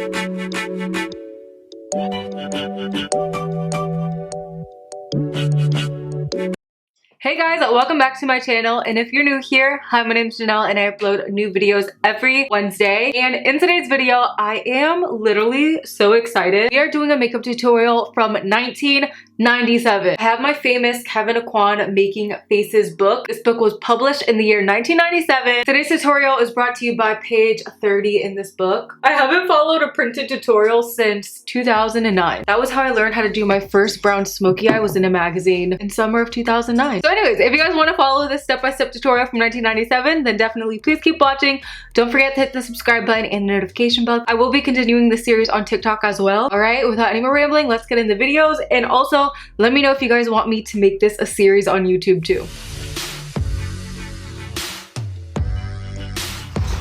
Hey guys, welcome back to my channel, and if you're new here, hi, my name is Janelle and I upload new videos every Wednesday. And in today's video, I am literally so excited. We are doing a makeup tutorial from 1997. I have my famous Kevyn Making Faces book. This book was published in the year 1997. Today's tutorial is brought to you by page 30 in this book. I haven't followed a printed tutorial since 2009. That was how I learned how to do my first brown smoky eye. Was in a magazine in summer of 2009. So anyways, if you guys want to follow this step-by-step tutorial from 1997, then definitely please keep watching. Don't forget to hit the subscribe button and the notification bell. I will be continuing the series on TikTok as well. All right, without any more rambling, let's get into the videos. And also, let me know if you guys want me to make this a series on YouTube too.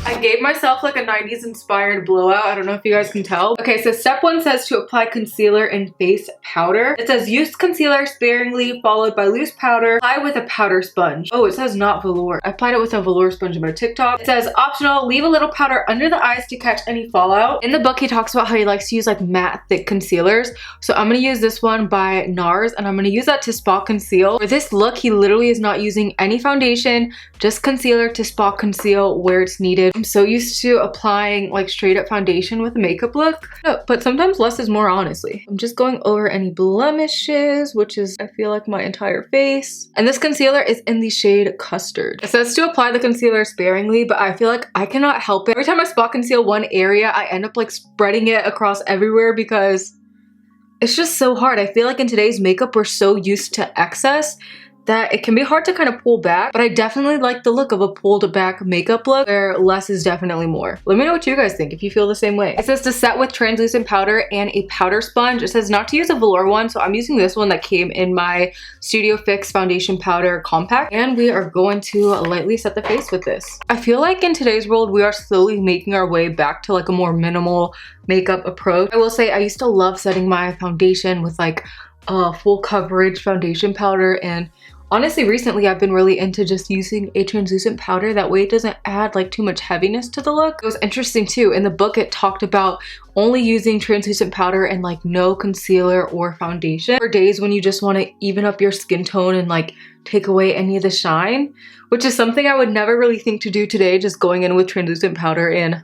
I gave myself like a 90s inspired blowout. I don't know if you guys can tell. Okay, so step one says to apply concealer and face powder. It says use concealer sparingly followed by loose powder. Apply with a powder sponge. Oh, it says not velour. I applied it with a velour sponge in my TikTok. It says optional, leave a little powder under the eyes to catch any fallout. In the book, he talks about how he likes to use like matte thick concealers. So I'm gonna use this one by Nars and I'm gonna use that to spot conceal. For this look, he literally is not using any foundation, just concealer to spot conceal where it's needed. I'm so used to applying like straight up foundation with a makeup look, but sometimes less is more, honestly. I'm just going over any blemishes, which is I feel like my entire face. And this concealer is in the shade Custard. It says to apply the concealer sparingly, but I feel like I cannot help it. Every time I spot conceal one area, I end up like spreading it across everywhere because it's just so hard. I feel like in today's makeup, we're so used to excess that it can be hard to kind of pull back, but I definitely like the look of a pulled back makeup look where less is definitely more. Let me know what you guys think if you feel the same way. It says to set with translucent powder and a powder sponge. It says not to use a velour one, so I'm using this one that came in my Studio Fix foundation powder compact, and we are going to lightly set the face with this. I feel like in today's world, we are slowly making our way back to like a more minimal makeup approach. I will say I used to love setting my foundation with like full coverage foundation powder, and honestly, recently I've been really into just using a translucent powder. That way it doesn't add like too much heaviness to the look. It was interesting too. In the book, it talked about only using translucent powder and like no concealer or foundation for days when you just want to even up your skin tone and like take away any of the shine, which is something I would never really think to do today, just going in with translucent powder and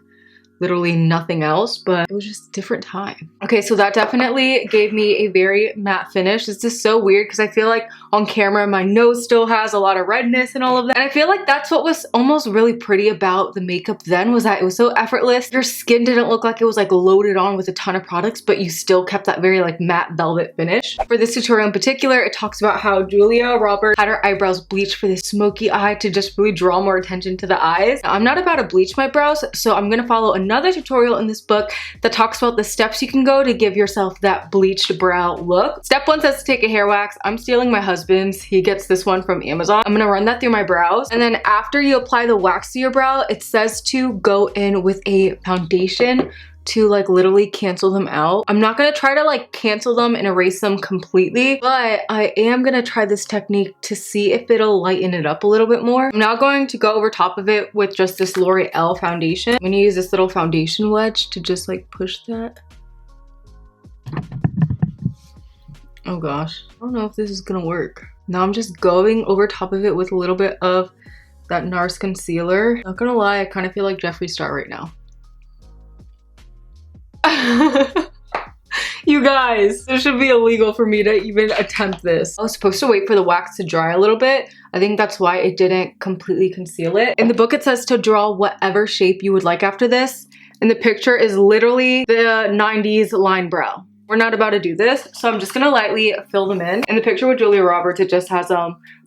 literally nothing else, but it was just a different time. Okay, so that definitely gave me a very matte finish. This is so weird because I feel like on camera my nose still has a lot of redness and all of that, and I feel like that's what was almost really pretty about the makeup then, was that it was so effortless. Your skin didn't look like it was like loaded on with a ton of products, but you still kept that very like matte velvet finish. For this tutorial in particular, it talks about how Julia Roberts had her eyebrows bleached for this smoky eye to just really draw more attention to the eyes. Now, I'm not about to bleach my brows, so I'm gonna follow another tutorial in this book that talks about the steps you can go to give yourself that bleached brow look. Step one says to take a hair wax. I'm stealing my husband's. He gets this one from Amazon. I'm gonna run that through my brows, and then after you apply the wax to your brow, it says to go in with a foundation to like literally cancel them out. I'm not gonna try to like cancel them and erase them completely, but I am gonna try this technique to see if it'll lighten it up a little bit more. I'm now going to go over top of it with just this L'Oreal foundation. I'm gonna use this little foundation wedge to just like push that. Oh gosh, I don't know if this is gonna work. Now I'm just going over top of it with a little bit of that Nars concealer. Not gonna lie, I kind of feel like Jeffree Star right now. You guys, this should be illegal for me to even attempt this. I was supposed to wait for the wax to dry a little bit. I think that's why it didn't completely conceal it. In the book, it says to draw whatever shape you would like after this. And the picture is literally the 90s line brow. We're not about to do this, so I'm just gonna lightly fill them in. In the picture with Julia Roberts, it just has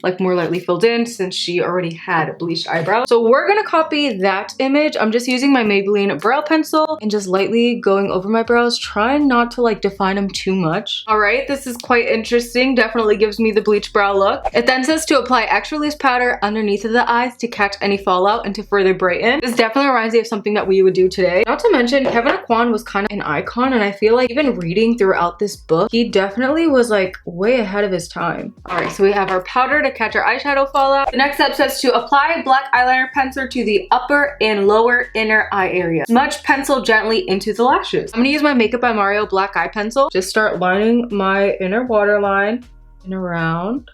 like more lightly filled in since she already had bleached eyebrows. So we're gonna copy that image. I'm just using my Maybelline brow pencil and just lightly going over my brows, trying not to like define them too much. All right, this is quite interesting. Definitely gives me the bleached brow look. It then says to apply extra loose powder underneath of the eyes to catch any fallout and to further brighten. This definitely reminds me of something that we would do today. Not to mention, Kevyn was kind of an icon, and I feel like even reading working throughout this book. He definitely was like way ahead of his time. All right, so we have our powder to catch our eyeshadow fallout. The next step says to apply black eyeliner pencil to the upper and lower inner eye area. Smudge pencil gently into the lashes. I'm gonna use my Makeup by Mario black eye pencil. Just start lining my inner waterline and around.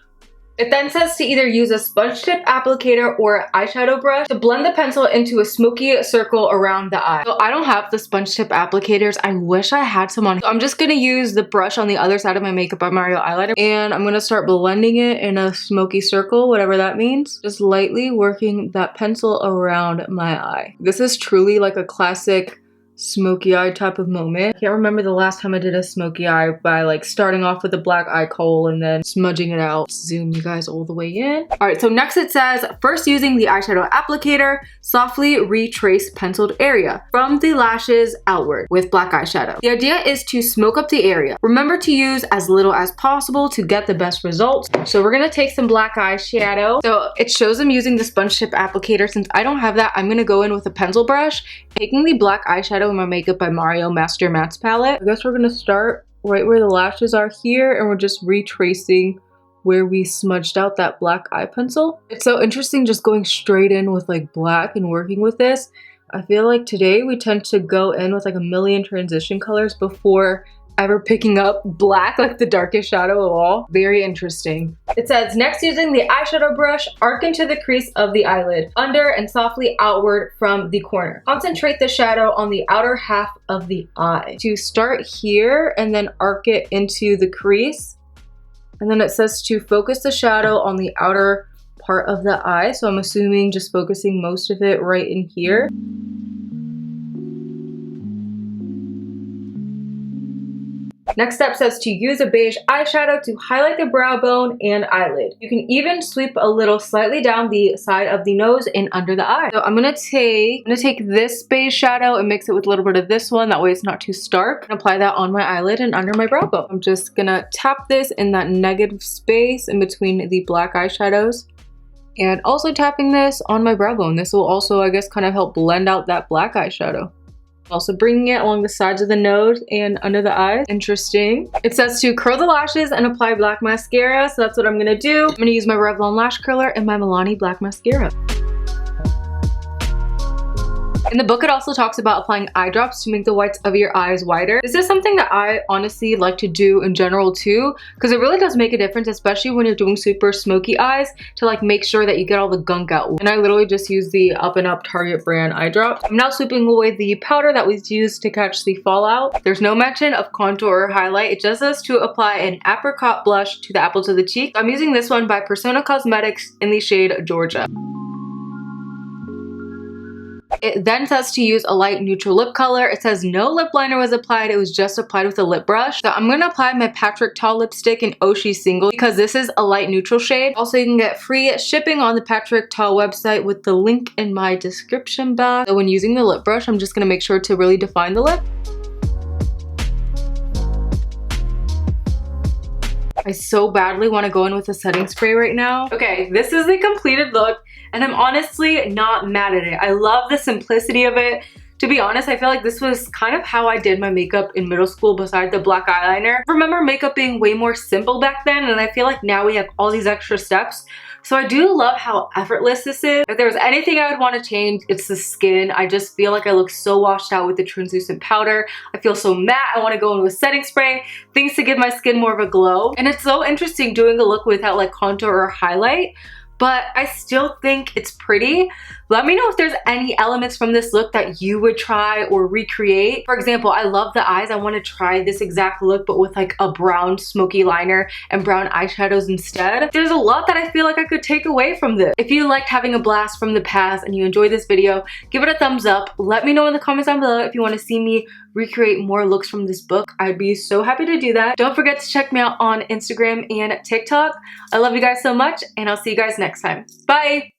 It then says to either use a sponge tip applicator or eyeshadow brush to blend the pencil into a smoky circle around the eye. So I don't have the sponge tip applicators. I wish I had some on. So I'm just gonna use the brush on the other side of my Makeup by Mario eyeliner, and I'm gonna start blending it in a smoky circle, whatever that means. Just lightly working that pencil around my eye. This is truly like a classic smoky eye type of moment. I can't remember the last time I did a smoky eye by like starting off with a black eye kohl and then smudging it out. Zoom you guys all the way in. All right, so next it says, first using the eyeshadow applicator, softly retrace penciled area from the lashes outward with black eyeshadow. The idea is to smoke up the area. Remember to use as little as possible to get the best results. So we're gonna take some black eyeshadow. So it shows I'm using the sponge tip applicator. Since I don't have that, I'm gonna go in with a pencil brush, taking the black eyeshadow in my Makeup by Mario Master Mattes palette. I guess we're gonna start right where the lashes are here, and we're just retracing where we smudged out that black eye pencil. It's so interesting just going straight in with like black and working with this. I feel like today we tend to go in with like a million transition colors before ever picking up black, like the darkest shadow of all. Very interesting. It says, next using the eyeshadow brush, arc into the crease of the eyelid, under and softly outward from the corner. Concentrate the shadow on the outer half of the eye. To start here and then arc it into the crease. And then it says to focus the shadow on the outer part of the eye. So I'm assuming just focusing most of it right in here. Next step says to use a beige eyeshadow to highlight the brow bone and eyelid. You can even sweep a little slightly down the side of the nose and under the eye. So I'm gonna take this beige shadow and mix it with a little bit of this one. That way it's not too stark. And apply that on my eyelid and under my brow bone. I'm just gonna tap this in that negative space in between the black eyeshadows. And also tapping this on my brow bone. This will also, I guess, kind of help blend out that black eyeshadow. Also bringing it along the sides of the nose and under the eyes. Interesting. It says to curl the lashes and apply black mascara. So that's what I'm gonna do. I'm gonna use my Revlon lash curler and my Milani black mascara. In the book, it also talks about applying eye drops to make the whites of your eyes whiter. This is something that I honestly like to do in general too, because it really does make a difference, especially when you're doing super smoky eyes, to like make sure that you get all the gunk out. And I literally just use the Up and Up Target brand eye drops. I'm now sweeping away the powder that was used to catch the fallout. There's no mention of contour or highlight. It just says to apply an apricot blush to the apples of the cheek. I'm using this one by Persona Cosmetics in the shade Georgia. It then says to use a light neutral lip color. It says no lip liner was applied. It was just applied with a lip brush. So I'm going to apply my Patrick Ta lipstick in Oshi Single because this is a light neutral shade. Also, you can get free shipping on the Patrick Ta website with the link in my description box. So when using the lip brush, I'm just going to make sure to really define the lip. I so badly want to go in with a setting spray right now. Okay, this is the completed look, and I'm honestly not mad at it. I love the simplicity of it. To be honest, I feel like this was kind of how I did my makeup in middle school besides the black eyeliner. I remember makeup being way more simple back then, and I feel like now we have all these extra steps. So I do love how effortless this is. If there was anything I would want to change, it's the skin. I just feel like I look so washed out with the translucent powder. I feel so matte. I want to go in with setting spray, things to give my skin more of a glow. And it's so interesting doing a look without like contour or highlight, but I still think it's pretty. Let me know if there's any elements from this look that you would try or recreate. For example, I love the eyes. I want to try this exact look, but with like a brown smoky liner and brown eyeshadows instead. There's a lot that I feel like I could take away from this. If you liked having a blast from the past and you enjoyed this video, give it a thumbs up. Let me know in the comments down below if you want to see me recreate more looks from this book. I'd be so happy to do that. Don't forget to check me out on Instagram and TikTok. I love you guys so much, and I'll see you guys next time. Bye!